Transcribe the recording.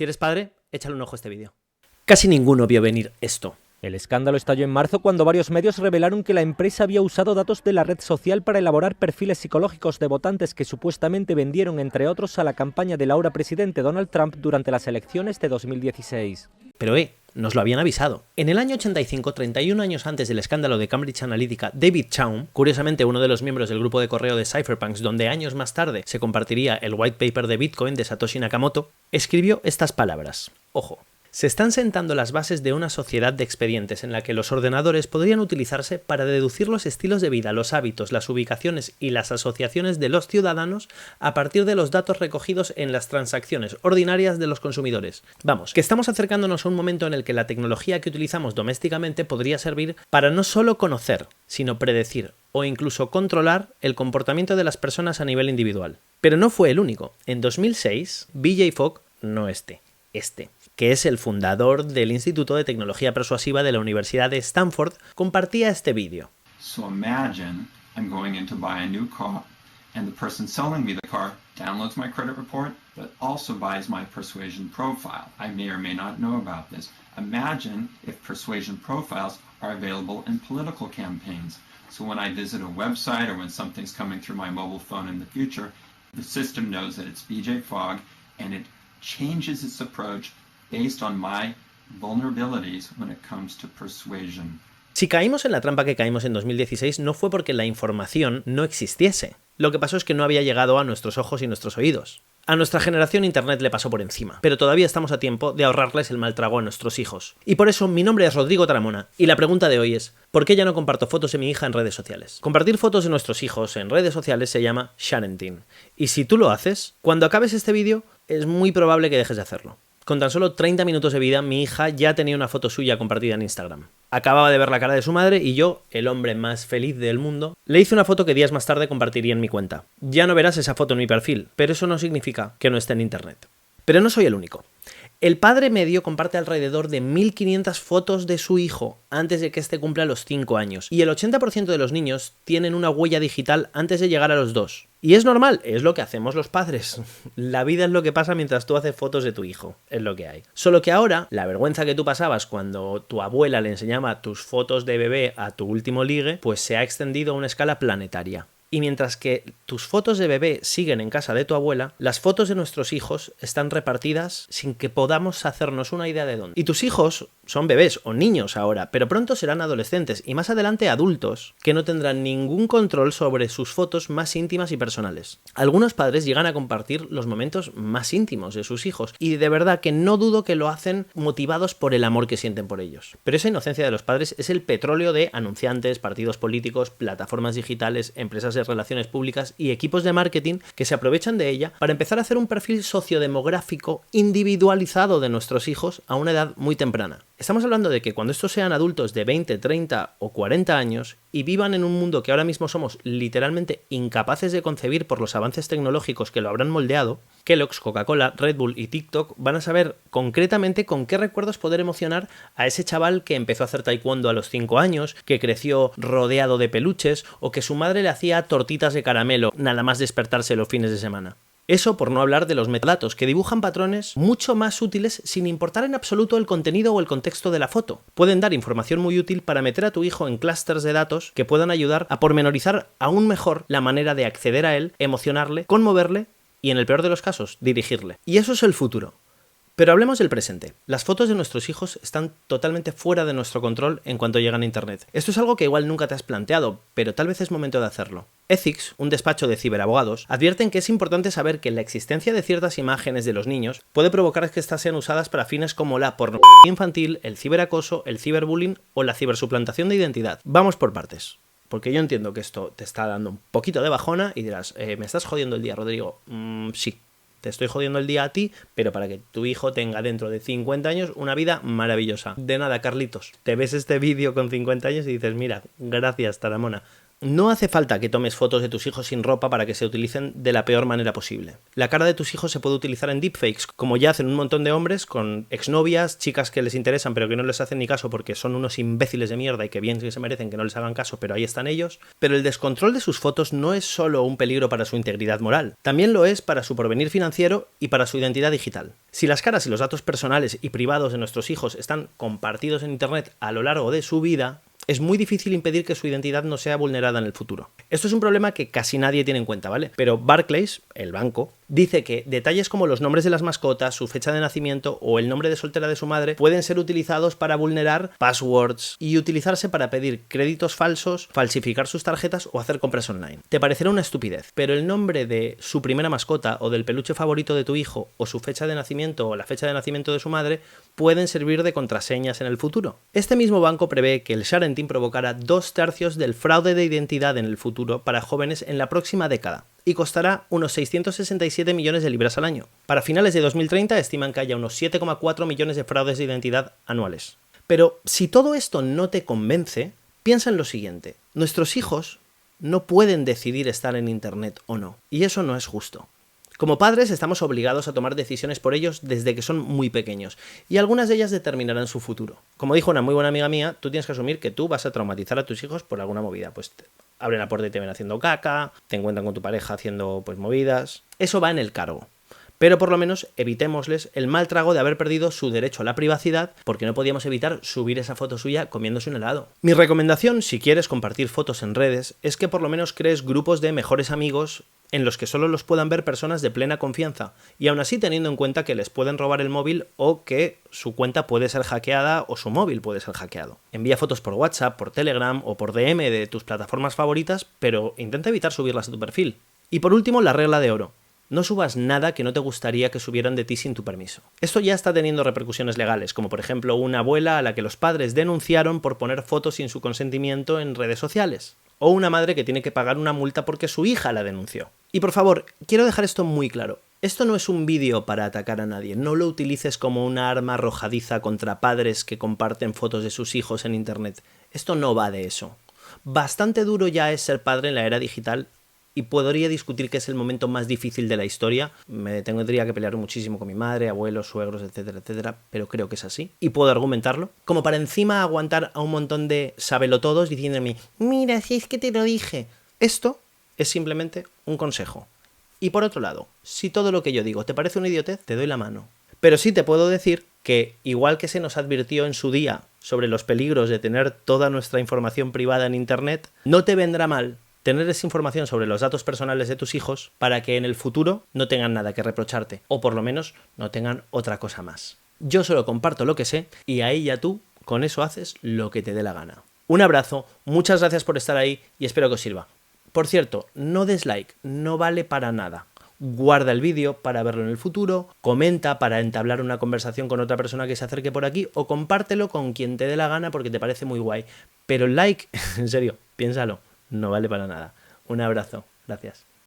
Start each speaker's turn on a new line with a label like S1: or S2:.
S1: Si eres padre, échale un ojo a este vídeo. Casi ninguno vio venir esto.
S2: El escándalo estalló en marzo cuando varios medios revelaron que la empresa había usado datos de la red social para elaborar perfiles psicológicos de votantes que supuestamente vendieron, entre otros, a la campaña del ahora presidente Donald Trump durante las elecciones de 2016.
S1: Pero nos lo habían avisado. En el año 85, 31 años antes del escándalo de Cambridge Analytica, David Chaum, curiosamente uno de los miembros del grupo de correo de Cypherpunks, donde años más tarde se compartiría el white paper de Bitcoin de Satoshi Nakamoto, escribió estas palabras. Ojo. Se están sentando las bases de una sociedad de expedientes en la que los ordenadores podrían utilizarse para deducir los estilos de vida, los hábitos, las ubicaciones y las asociaciones de los ciudadanos a partir de los datos recogidos en las transacciones ordinarias de los consumidores. Vamos, que estamos acercándonos a un momento en el que la tecnología que utilizamos domésticamente podría servir para no solo conocer, sino predecir o incluso controlar el comportamiento de las personas a nivel individual. Pero no fue el único. En 2006, BJ Fogg, no este, que es el fundador del Instituto de Tecnología Persuasiva de la Universidad de Stanford, compartía este vídeo.
S3: So imagine I'm going in to buy a new car and the person selling me the car downloads my credit report but also buys my persuasion profile. I may or may not know about this. Imagine if persuasion profiles are available in political campaigns. So when I visit a website or when something's coming through my mobile phone in the future, the system knows that it's BJ Fogg and it changes its approach based on my vulnerabilities when it comes to persuasion.
S1: Si caímos en la trampa que caímos en 2016 no fue porque la información no existiese. Lo que pasó es que no había llegado a nuestros ojos y nuestros oídos. A nuestra generación Internet le pasó por encima, pero todavía estamos a tiempo de ahorrarles el mal trago a nuestros hijos. Y por eso mi nombre es Rodrigo Taramona, y la pregunta de hoy es, ¿por qué ya no comparto fotos de mi hija en redes sociales? Compartir fotos de nuestros hijos en redes sociales se llama sharenting. Y si tú lo haces, cuando acabes este vídeo, es muy probable que dejes de hacerlo. Con tan solo 30 minutos de vida, mi hija ya tenía una foto suya compartida en Instagram. Acababa de ver la cara de su madre y yo, el hombre más feliz del mundo, le hice una foto que días más tarde compartiría en mi cuenta. Ya no verás esa foto en mi perfil, pero eso no significa que no esté en internet. Pero no soy el único. El padre medio comparte alrededor de 1500 fotos de su hijo antes de que éste cumpla los 5 años. Y el 80% de los niños tienen una huella digital antes de llegar a los 2. Y es normal, es lo que hacemos los padres. La vida es lo que pasa mientras tú haces fotos de tu hijo, es lo que hay. Solo que ahora, la vergüenza que tú pasabas cuando tu abuela le enseñaba tus fotos de bebé a tu último ligue, pues se ha extendido a una escala planetaria. Y mientras que tus fotos de bebé siguen en casa de tu abuela, las fotos de nuestros hijos están repartidas sin que podamos hacernos una idea de dónde. Y tus hijos son bebés o niños ahora, pero pronto serán adolescentes y más adelante adultos, que no tendrán ningún control sobre sus fotos más íntimas y personales. Algunos padres llegan a compartir los momentos más íntimos de sus hijos y de verdad que no dudo que lo hacen motivados por el amor que sienten por ellos. Pero esa inocencia de los padres es el petróleo de anunciantes, partidos políticos, plataformas digitales, empresas de relaciones públicas y equipos de marketing que se aprovechan de ella para empezar a hacer un perfil sociodemográfico individualizado de nuestros hijos a una edad muy temprana. Estamos hablando de que cuando estos sean adultos de 20, 30 o 40 años y vivan en un mundo que ahora mismo somos literalmente incapaces de concebir por los avances tecnológicos que lo habrán moldeado, Kellogg's, Coca-Cola, Red Bull y TikTok van a saber concretamente con qué recuerdos poder emocionar a ese chaval que empezó a hacer taekwondo a los 5 años, que creció rodeado de peluches o que su madre le hacía tortitas de caramelo nada más despertarse los fines de semana. Eso por no hablar de los metadatos, que dibujan patrones mucho más útiles sin importar en absoluto el contenido o el contexto de la foto. Pueden dar información muy útil para meter a tu hijo en clústeres de datos que puedan ayudar a pormenorizar aún mejor la manera de acceder a él, emocionarle, conmoverle y, en el peor de los casos, dirigirle. Y eso es el futuro. Pero hablemos del presente. Las fotos de nuestros hijos están totalmente fuera de nuestro control en cuanto llegan a internet. Esto es algo que igual nunca te has planteado, pero tal vez es momento de hacerlo. Ethics, un despacho de ciberabogados, advierten que es importante saber que la existencia de ciertas imágenes de los niños puede provocar que estas sean usadas para fines como la pornografía infantil, el ciberacoso, el ciberbullying o la cibersuplantación de identidad. Vamos por partes. Porque yo entiendo que esto te está dando un poquito de bajona y dirás, ¿me estás jodiendo el día, Rodrigo? Sí. Te estoy jodiendo el día a ti, pero para que tu hijo tenga dentro de 50 años una vida maravillosa. De nada, Carlitos. Te ves este vídeo con 50 años y dices, mira, gracias, Taramona. No hace falta que tomes fotos de tus hijos sin ropa para que se utilicen de la peor manera posible. La cara de tus hijos se puede utilizar en deepfakes, como ya hacen un montón de hombres con exnovias, chicas que les interesan pero que no les hacen ni caso porque son unos imbéciles de mierda y que bien que se merecen que no les hagan caso, pero ahí están ellos. Pero el descontrol de sus fotos no es solo un peligro para su integridad moral, también lo es para su porvenir financiero y para su identidad digital. Si las caras y los datos personales y privados de nuestros hijos están compartidos en Internet a lo largo de su vida, es muy difícil impedir que su identidad no sea vulnerada en el futuro. Esto es un problema que casi nadie tiene en cuenta, ¿vale? Pero Barclays, el banco, dice que detalles como los nombres de las mascotas, su fecha de nacimiento o el nombre de soltera de su madre pueden ser utilizados para vulnerar passwords y utilizarse para pedir créditos falsos, falsificar sus tarjetas o hacer compras online. Te parecerá una estupidez, pero el nombre de su primera mascota o del peluche favorito de tu hijo o su fecha de nacimiento o la fecha de nacimiento de su madre pueden servir de contraseñas en el futuro. Este mismo banco prevé que el sharenting provocará 2/3 del fraude de identidad en el futuro para jóvenes en la próxima década y costará unos 667 millones de libras al año. Para finales de 2030 estiman que haya unos 7,4 millones de fraudes de identidad anuales. Pero si todo esto no te convence, piensa en lo siguiente. Nuestros hijos no pueden decidir estar en Internet o no, y eso no es justo. Como padres estamos obligados a tomar decisiones por ellos desde que son muy pequeños, y algunas de ellas determinarán su futuro. Como dijo una muy buena amiga mía, tú tienes que asumir que tú vas a traumatizar a tus hijos por alguna movida. Pues abren la puerta y te ven haciendo caca, te encuentran con tu pareja haciendo pues movidas. Eso va en el cargo. Pero por lo menos evitémosles el mal trago de haber perdido su derecho a la privacidad porque no podíamos evitar subir esa foto suya comiéndose un helado. Mi recomendación, si quieres compartir fotos en redes, es que por lo menos crees grupos de mejores amigos en los que solo los puedan ver personas de plena confianza, y aún así teniendo en cuenta que les pueden robar el móvil o que su cuenta puede ser hackeada o su móvil puede ser hackeado. Envía fotos por WhatsApp, por Telegram o por DM de tus plataformas favoritas, pero intenta evitar subirlas a tu perfil. Y por último, la regla de oro. No subas nada que no te gustaría que subieran de ti sin tu permiso. Esto ya está teniendo repercusiones legales, como por ejemplo una abuela a la que los padres denunciaron por poner fotos sin su consentimiento en redes sociales. O una madre que tiene que pagar una multa porque su hija la denunció. Y por favor, quiero dejar esto muy claro. Esto no es un vídeo para atacar a nadie. No lo utilices como una arma arrojadiza contra padres que comparten fotos de sus hijos en Internet. Esto no va de eso. Bastante duro ya es ser padre en la era digital y podría discutir que es el momento más difícil de la historia. Me tendría que pelear muchísimo con mi madre, abuelos, suegros, etcétera, etcétera, pero creo que es así. Y puedo argumentarlo. Como para encima aguantar a un montón de sabelotodos diciéndome, mira, si es que te lo dije. Esto es simplemente un consejo. Y por otro lado, si todo lo que yo digo te parece una idiotez, te doy la mano. Pero sí te puedo decir que, igual que se nos advirtió en su día sobre los peligros de tener toda nuestra información privada en Internet, no te vendrá mal tener esa información sobre los datos personales de tus hijos para que en el futuro no tengan nada que reprocharte, o por lo menos no tengan otra cosa más. Yo solo comparto lo que sé y ahí ya tú con eso haces lo que te dé la gana. Un abrazo, muchas gracias por estar ahí y espero que os sirva. Por cierto, no des like, no vale para nada. Guarda el vídeo para verlo en el futuro, comenta para entablar una conversación con otra persona que se acerque por aquí o compártelo con quien te dé la gana porque te parece muy guay. Pero el like, en serio, piénsalo. No vale para nada. Un abrazo. Gracias.